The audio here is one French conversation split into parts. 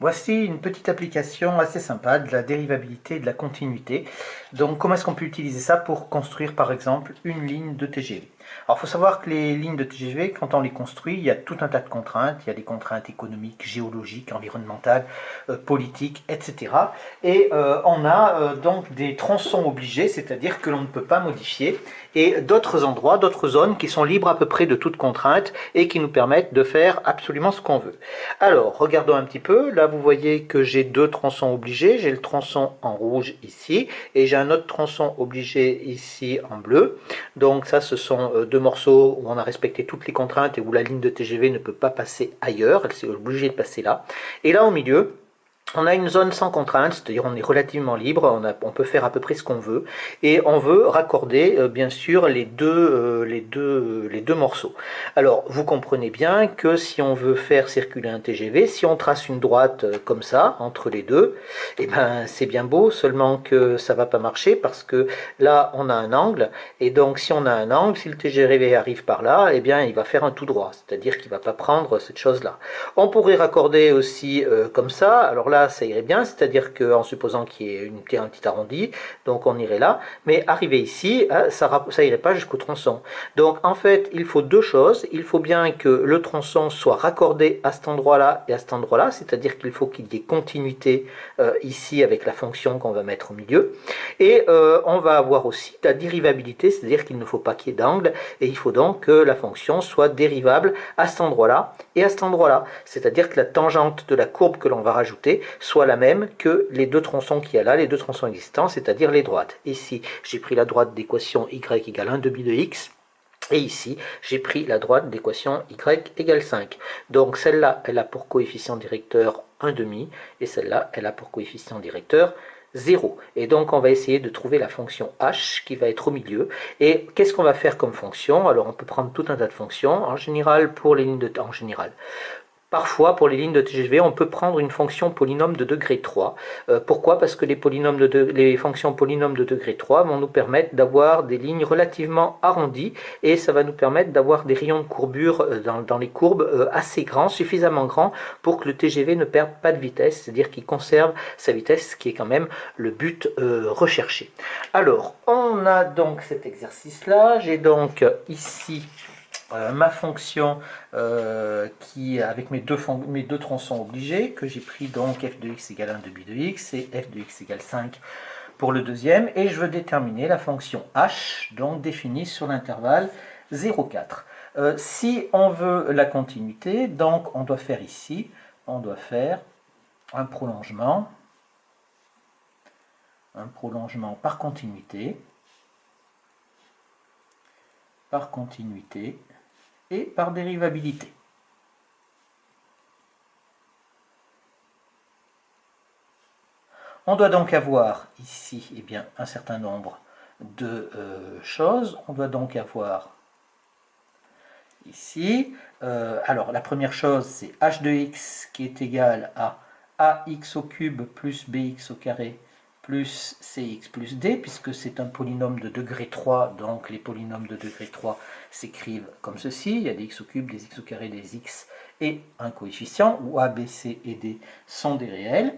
Voici une petite application assez sympa de la dérivabilité et de la continuité. Donc comment est-ce qu'on peut utiliser ça pour construire par exemple une ligne de TGV? Alors il faut savoir que les lignes de TGV, quand on les construit, il y a tout un tas de contraintes. Il y a des contraintes économiques, géologiques, environnementales, politiques, etc. Et on a donc des tronçons obligés, c'est-à-dire que l'on ne peut pas modifier, et d'autres endroits, d'autres zones qui sont libres à peu près de toute contrainte et qui nous permettent de faire absolument ce qu'on veut. Alors, regardons un petit peu. Là, vous voyez que j'ai deux tronçons obligés. J'ai le tronçon en rouge ici et j'ai un autre tronçon obligé ici en bleu. Donc ça, ce sont deux morceaux où on a respecté toutes les contraintes et où la ligne de TGV ne peut pas passer ailleurs. Elle s'est obligée de passer là. Et là, au milieu, on a une zone sans contrainte, c'est-à-dire on est relativement libre, on peut faire à peu près ce qu'on veut, et on veut raccorder bien sûr les deux morceaux. Alors vous comprenez bien que si on veut faire circuler un TGV, si on trace une droite comme ça entre les deux, eh ben c'est bien beau, seulement que ça va pas marcher parce que là on a un angle, et donc si on a un angle, si le TGV arrive par là, eh bien il va faire un tout droit, c'est-à-dire qu'il va pas prendre cette chose-là. On pourrait raccorder aussi comme ça, alors là ça irait bien, c'est-à-dire qu'en supposant qu'il y ait un petit arrondi, donc on irait là, mais arrivé ici, ça irait pas jusqu'au tronçon. Donc en fait, il faut deux choses, il faut bien que le tronçon soit raccordé à cet endroit-là et à cet endroit-là, c'est-à-dire qu'il faut qu'il y ait continuité ici avec la fonction qu'on va mettre au milieu, et on va avoir aussi la dérivabilité, c'est-à-dire qu'il ne faut pas qu'il y ait d'angle, et il faut donc que la fonction soit dérivable à cet endroit-là et à cet endroit-là, c'est-à-dire que la tangente de la courbe que l'on va rajouter soit la même que les deux tronçons qu'il y a là, les deux tronçons existants, c'est-à-dire les droites. Ici, j'ai pris la droite d'équation y égale 1 demi de x, et ici, j'ai pris la droite d'équation y égale 5. Donc celle-là, elle a pour coefficient directeur 1 demi, et celle-là, elle a pour coefficient directeur 0. Et donc on va essayer de trouver la fonction h qui va être au milieu. Et qu'est-ce qu'on va faire comme fonction? Alors on peut prendre tout un tas de fonctions. En général, pour les lignes de temps, en général, parfois, pour les lignes de TGV, on peut prendre une fonction polynôme de degré 3. Pourquoi? Parce que les fonctions polynômes de degré 3 vont nous permettre d'avoir des lignes relativement arrondies et ça va nous permettre d'avoir des rayons de courbure dans les courbes assez grands, suffisamment grands pour que le TGV ne perde pas de vitesse, c'est-à-dire qu'il conserve sa vitesse, ce qui est quand même le but recherché. Alors, on a donc cet exercice-là. J'ai donc ici ma fonction qui avec mes deux tronçons obligés que j'ai pris, donc f de x égale 1 demi de x et f de x égale 5 pour le deuxième, et je veux déterminer la fonction h, donc définie sur l'intervalle 0, 4. Si on veut la continuité, donc on doit faire ici, on doit faire un prolongement par continuité et par dérivabilité. On doit donc avoir ici eh bien, un certain nombre de choses. On doit donc avoir ici, alors la première chose c'est h de x qui est égal à ax au cube plus bx au carré plus cx plus d, puisque c'est un polynôme de degré 3, donc les polynômes de degré 3 s'écrivent comme ceci, il y a des x au cube, des x au carré, des x et un coefficient, où a, b, c et d sont des réels.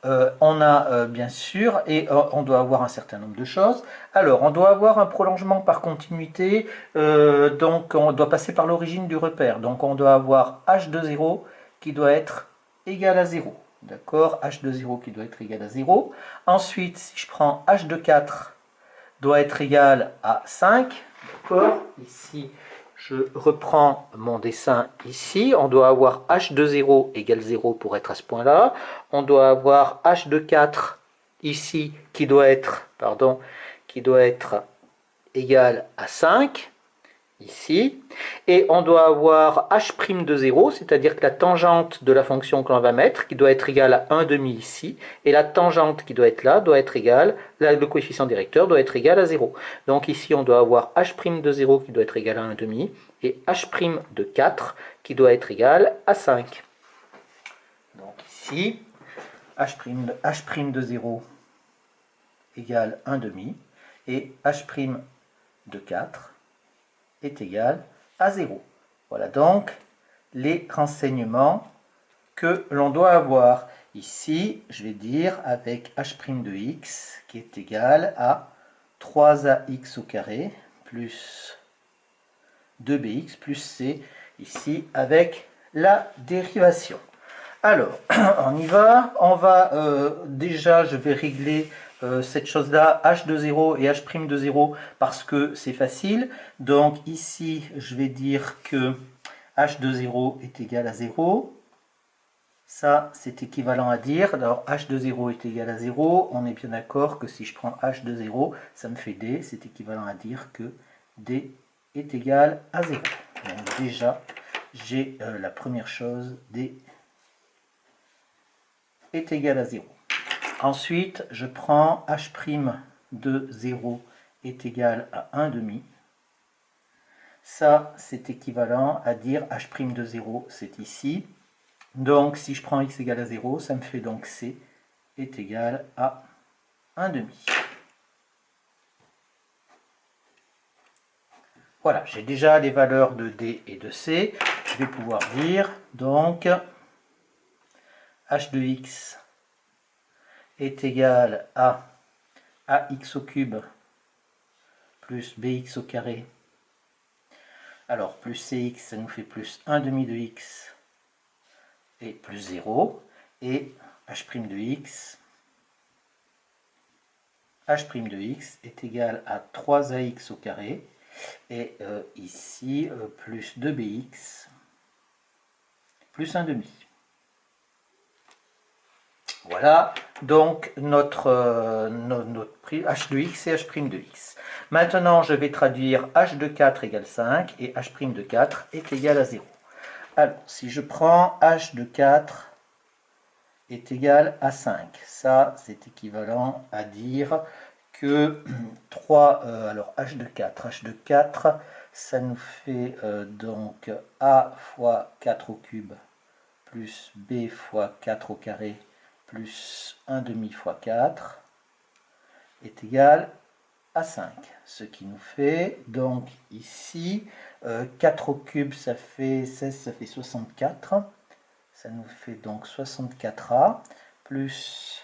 On a bien sûr, et on doit avoir un certain nombre de choses. Alors, on doit avoir un prolongement par continuité, donc on doit passer par l'origine du repère. Donc on doit avoir h de 0 qui doit être égal à 0. D'accord? H de 0 qui doit être égal à 0. Ensuite, si je prends h de 4 doit être égal à 5. D'accord? Ici, je reprends mon dessin ici. On doit avoir h de 0 égale 0 pour être à ce point-là. On doit avoir h de 4 ici qui doit être égal à 5 ici, et on doit avoir h' de 0, c'est-à-dire que la tangente de la fonction que l'on va mettre, qui doit être égale à 1 demi ici, et la tangente qui doit être là, doit être égale, là, le coefficient directeur doit être égal à 0. Donc ici, on doit avoir h' de 0 qui doit être égal à 1 demi, et h' de 4 qui doit être égal à 5. Donc ici, h' de 0 égale 1 demi, et h' de 4 est égal à 0. Voilà donc les renseignements que l'on doit avoir. Ici, je vais dire avec h' de x qui est égal à 3ax au carré plus 2bx plus c, ici avec la dérivation. Alors, on y va. On va déjà, je vais régler cette chose-là, h de 0 et h' de 0, parce que c'est facile. Donc ici, je vais dire que h de 0 est égal à 0. Ça, c'est équivalent à dire, alors h de 0 est égal à 0. On est bien d'accord que si je prends h de 0, ça me fait d. C'est équivalent à dire que d est égal à 0. Donc déjà, j'ai la première chose, d est égal à 0. Ensuite, je prends h' de 0 est égal à 1 demi. Ça, c'est équivalent à dire h' de 0, c'est ici. Donc, si je prends x égale à 0, ça me fait donc c est égal à 1 demi. Voilà, j'ai déjà les valeurs de d et de c. Je vais pouvoir dire, donc, h de x est égal à ax au cube plus bx au carré. Alors, plus cx, ça nous fait plus 1 demi de x et plus 0. Et h' de x est égal à 3ax au carré. Et ici, plus 2bx plus 1 demi. Voilà, donc notre h de x et h' de x. Maintenant, je vais traduire h de 4 égale 5 et h' de 4 est égal à 0. Alors, si je prends h de 4 est égal à 5, ça c'est équivalent à dire que 3, alors h de 4, ça nous fait donc a fois 4 au cube plus b fois 4 au carré plus 1 demi fois 4 est égal à 5. Ce qui nous fait donc ici 4 au cube, ça fait 16, ça fait 64. Ça nous fait donc 64a plus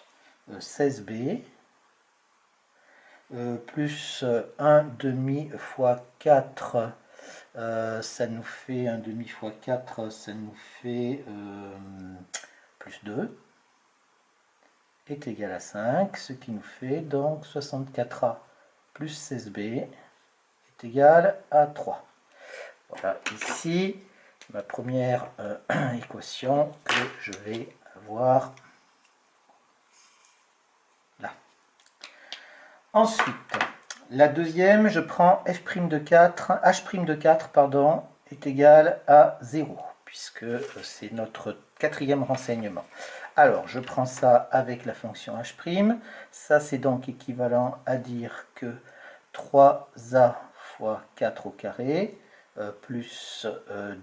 16b plus 1 demi fois 4. Ça nous fait 1 demi fois 4, ça nous fait plus 2 est égal à 5, ce qui nous fait donc 64a plus 16b est égal à 3. Voilà ici ma première équation que je vais avoir là. Ensuite, la deuxième, je prends h' de 4 pardon, est égal à 0, puisque c'est notre quatrième renseignement. Alors, je prends ça avec la fonction h'. Ça, c'est donc équivalent à dire que 3a fois 4 au carré plus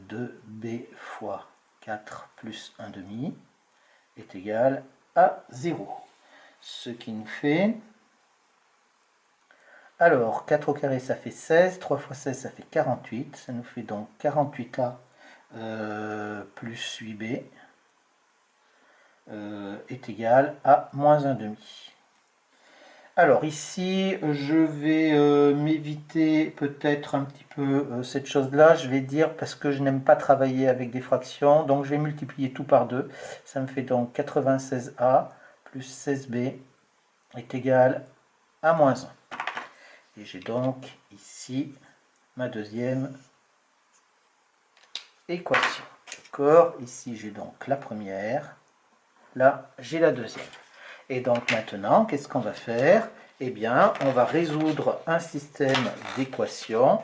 2b fois 4 plus 1 demi est égal à 0. Ce qui nous fait... Alors, 4 au carré, ça fait 16. 3 fois 16, ça fait 48. Ça nous fait donc 48a plus 8b est égal à moins 1 demi. Alors ici, je vais m'éviter peut-être un petit peu cette chose-là. Je vais dire, parce que je n'aime pas travailler avec des fractions, donc je vais multiplier tout par 2. Ça me fait donc 96a plus 16b est égal à moins 1. Et j'ai donc ici ma deuxième équation. D'accord? Ici, j'ai donc la première. Là, j'ai la deuxième. Et donc maintenant, qu'est-ce qu'on va faire? Eh bien, on va résoudre un système d'équations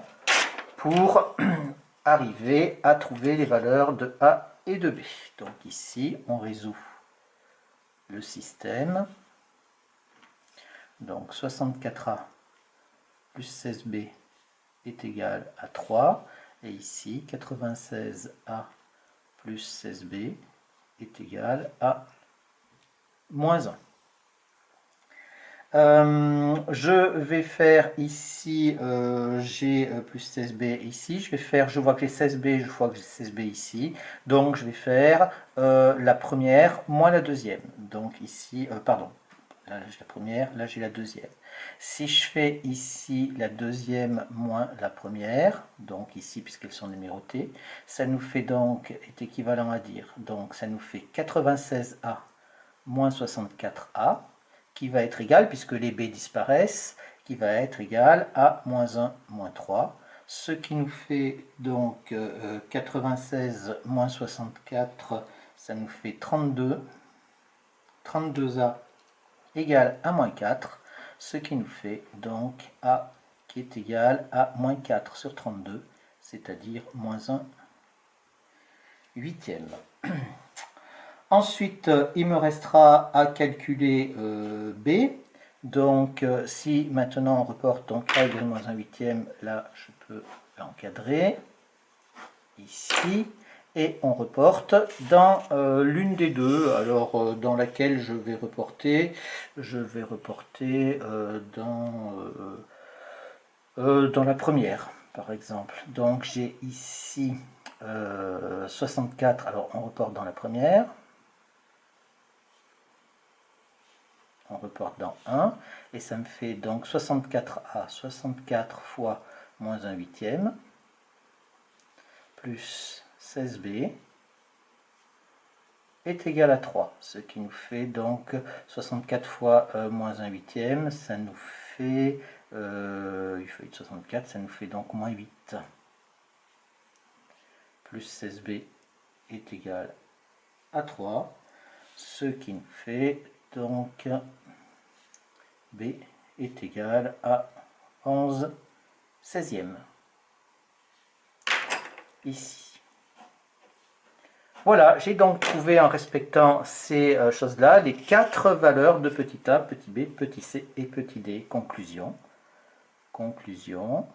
pour arriver à trouver les valeurs de A et de B. Donc ici, on résout le système. Donc 64A plus 16B est égal à 3. Et ici, 96A plus 16B est égal à moins 1. Je vais faire ici, j'ai plus 16b ici, je vois que j'ai 16b, je vois que j'ai 16b ici, donc je vais faire la première moins la deuxième. Donc ici, pardon, là j'ai la première, là j'ai la deuxième. Si je fais ici la deuxième moins la première, donc ici puisqu'elles sont numérotées, ça nous fait donc, est équivalent à dire, donc ça nous fait 96A moins 64A, qui va être égal, puisque les b disparaissent, qui va être égal à moins 1, moins 3, ce qui nous fait donc 96 moins 64, ça nous fait 32, 32A égale à moins 4, ce qui nous fait donc A qui est égal à moins 4 sur 32, c'est-à-dire moins 1 huitième. Ensuite, il me restera à calculer B. Donc, si maintenant on reporte donc A égale moins 1 huitième, là je peux l'encadrer ici. Et on reporte dans l'une des deux. Alors, dans laquelle je vais reporter dans la première, par exemple. Donc, j'ai ici 64. Alors, on reporte dans la première. On reporte dans 1, et ça me fait donc 64A, 64 fois moins 1 huitième, plus 16B, est égal à 3, ce qui nous fait donc 64 fois moins 1 huitième, ça nous fait, il faut être 64, ça nous fait donc moins 8, plus 16B est égal à 3, ce qui nous fait donc B est égal à 11 16e. Ici. Voilà, j'ai donc trouvé en respectant ces choses-là les 4 valeurs de petit a, petit b, petit c et petit d. Conclusion. Conclusion.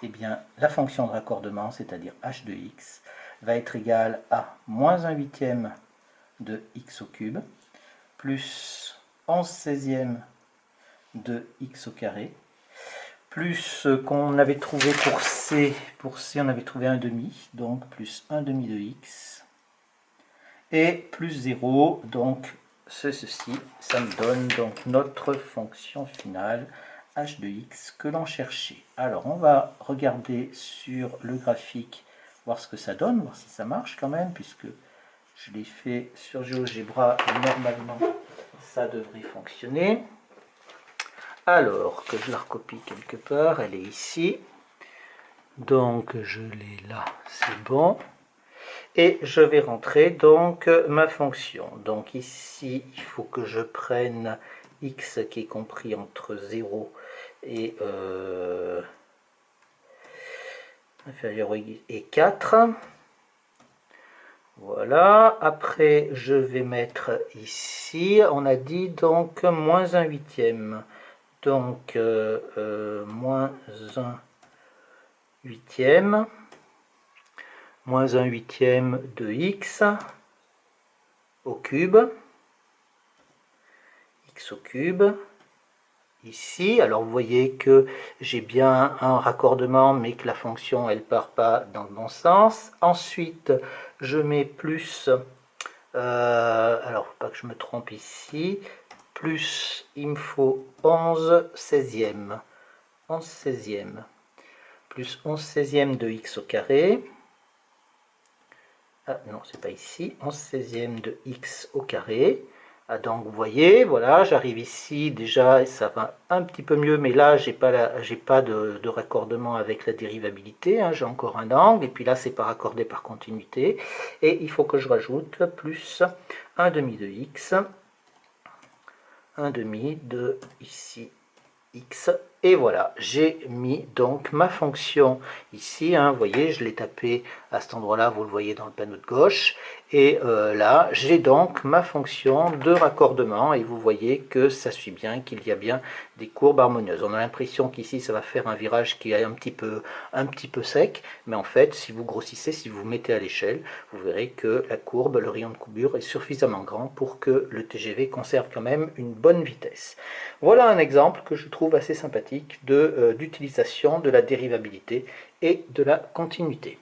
Eh bien, la fonction de raccordement, c'est-à-dire h de x, va être égale à moins 1 huitième de x au cube, plus 11 16e de x au carré, plus qu'on avait trouvé pour C on avait trouvé un demi, donc plus 1 demi de x, et plus 0, donc ceci, ça me donne donc notre fonction finale h de x que l'on cherchait. Alors on va regarder sur le graphique, voir ce que ça donne, voir si ça marche quand même, puisque je l'ai fait sur GeoGebra, normalement ça devrait fonctionner. Alors, que je la recopie quelque part, elle est ici. Donc, je l'ai là, c'est bon. Et je vais rentrer donc ma fonction. Donc ici, il faut que je prenne x qui est compris entre 0 et inférieur et 4. Voilà, après je vais mettre ici, on a dit donc moins 1 huitième. Donc, moins 1 huitième, moins 1 huitième de x au cube, x au cube, ici. Alors, vous voyez que j'ai bien un raccordement, mais que la fonction, elle part pas dans le bon sens. Ensuite, je mets plus, alors, faut pas que je me trompe ici, plus, il me faut 11 16e. 11 16e. Plus 11 16e de x au carré. Ah non, c'est pas ici. 11 16e de x au carré. Ah, donc vous voyez, voilà, j'arrive ici déjà, et ça va un petit peu mieux, mais là, j'ai pas de raccordement avec la dérivabilité, hein, j'ai encore un angle, et puis là, c'est pas raccordé par continuité. Et il faut que je rajoute plus 1 demi de x, 1 demi de ici x Et voilà, j'ai mis donc ma fonction ici, hein, vous voyez, je l'ai tapé à cet endroit-là, vous le voyez dans le panneau de gauche. Et là, j'ai donc ma fonction de raccordement et vous voyez que ça suit bien, qu'il y a bien des courbes harmonieuses. On a l'impression qu'ici, ça va faire un virage qui est un petit peu sec, mais en fait, si vous grossissez, si vous mettez à l'échelle, vous verrez que la courbe, le rayon de courbure est suffisamment grand pour que le TGV conserve quand même une bonne vitesse. Voilà un exemple que je trouve assez sympathique d'utilisation de la dérivabilité et de la continuité.